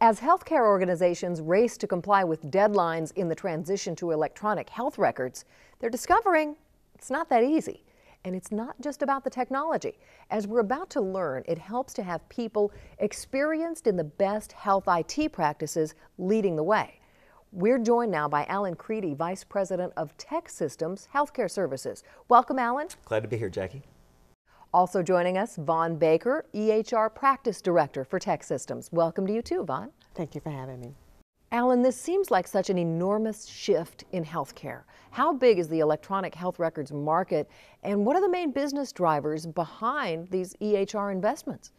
As healthcare organizations race to comply with deadlines in the transition to electronic health records, they're discovering it's not that easy. And it's not just about the technology. As we're about to learn, it helps to have people experienced in the best health IT practices leading the way. We're joined now by Alan Creedy, Vice President of TEKsystems Healthcare Services. Welcome, Alan. Glad to be here, Jackie. Also joining us, Vaughn Baker, EHR Practice Director for TEKsystems. Welcome to you too, Vaughn. Thank you for having me. Alan, this seems like such an enormous shift in healthcare. How big is the electronic health records market, and what are the main business drivers behind these EHR investments?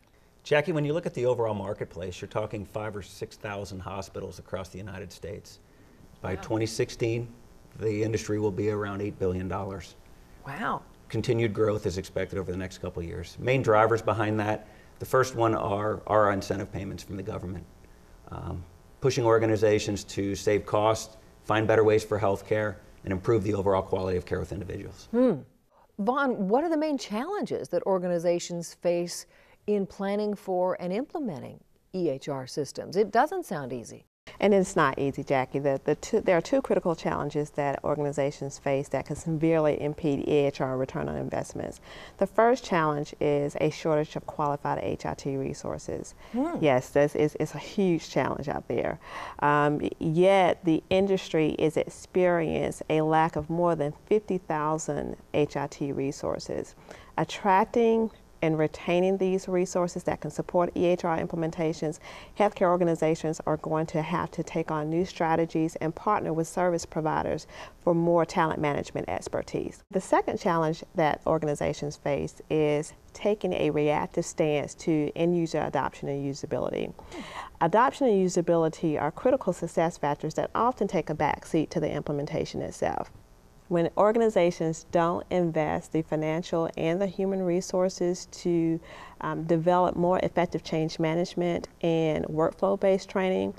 Jackie, when you look at the overall marketplace, you're talking 5,000 or 6,000 hospitals across the United States. By 2016, the industry will be around $8 billion. Wow. Continued growth is expected over the next couple of years. Main drivers behind that, the first one are our incentive payments from the government. Pushing organizations to save costs, find better ways for healthcare, and improve the overall quality of care with individuals. Vaughn, what are the main challenges that organizations face in planning for and implementing EHR systems? It doesn't sound easy. And it's not easy, Jackie. There are two critical challenges that organizations face that can severely impede EHR return on investments. The first challenge is a shortage of qualified HIT resources. Yes, it's a huge challenge out there. Yet the industry is experiencing a lack of more than 50,000 HIT resources. Attracting and retaining these resources that can support EHR implementations, healthcare organizations are going to have to take on new strategies and partner with service providers for more talent management expertise. The second challenge that organizations face is taking a reactive stance to end-user adoption and usability. Adoption and usability are critical success factors that often take a backseat to the implementation itself. When organizations don't invest the financial and the human resources to develop more effective change management and workflow-based training,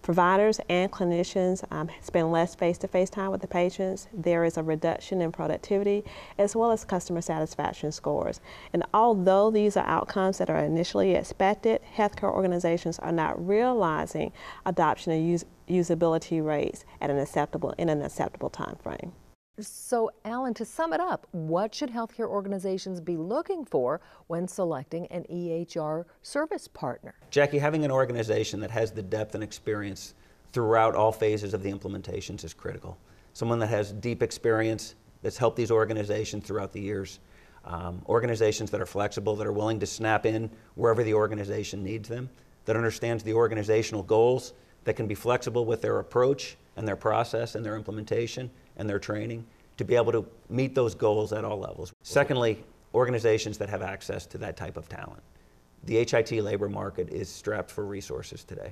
providers and clinicians spend less face-to-face time with the patients. There is a reduction in productivity as well as customer satisfaction scores. And although these are outcomes that are initially expected, healthcare organizations are not realizing adoption and usability rates at in an acceptable time frame. So, Alan, to sum it up, what should healthcare organizations be looking for when selecting an EHR service partner? Jackie, having an organization that has the depth and experience throughout all phases of the implementations is critical. Someone that has deep experience, that's helped these organizations throughout the years. Organizations that are flexible, that are willing to snap in wherever the organization needs them, that understands the organizational goals, that can be flexible with their approach and their process and their implementation and their training to be able to meet those goals at all levels. Secondly, organizations that have access to that type of talent. The HIT labor market is strapped for resources today.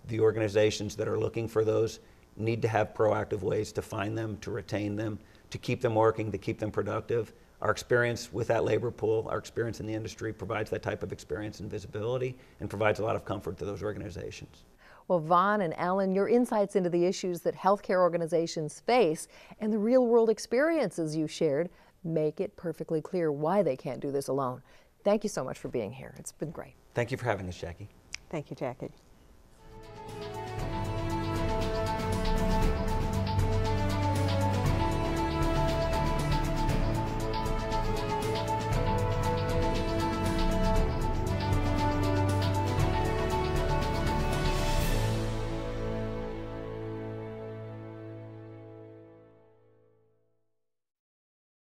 The organizations that are looking for those need to have proactive ways to find them, to retain them, to keep them working, to keep them productive. Our experience with that labor pool, our experience in the industry provides that type of experience and visibility and provides a lot of comfort to those organizations. Well, Vaughn and Alan, your insights into the issues that healthcare organizations face and the real-world experiences you shared make it perfectly clear why they can't do this alone. Thank you so much for being here. It's been great. Thank you for having us, Jackie. Thank you, Jackie.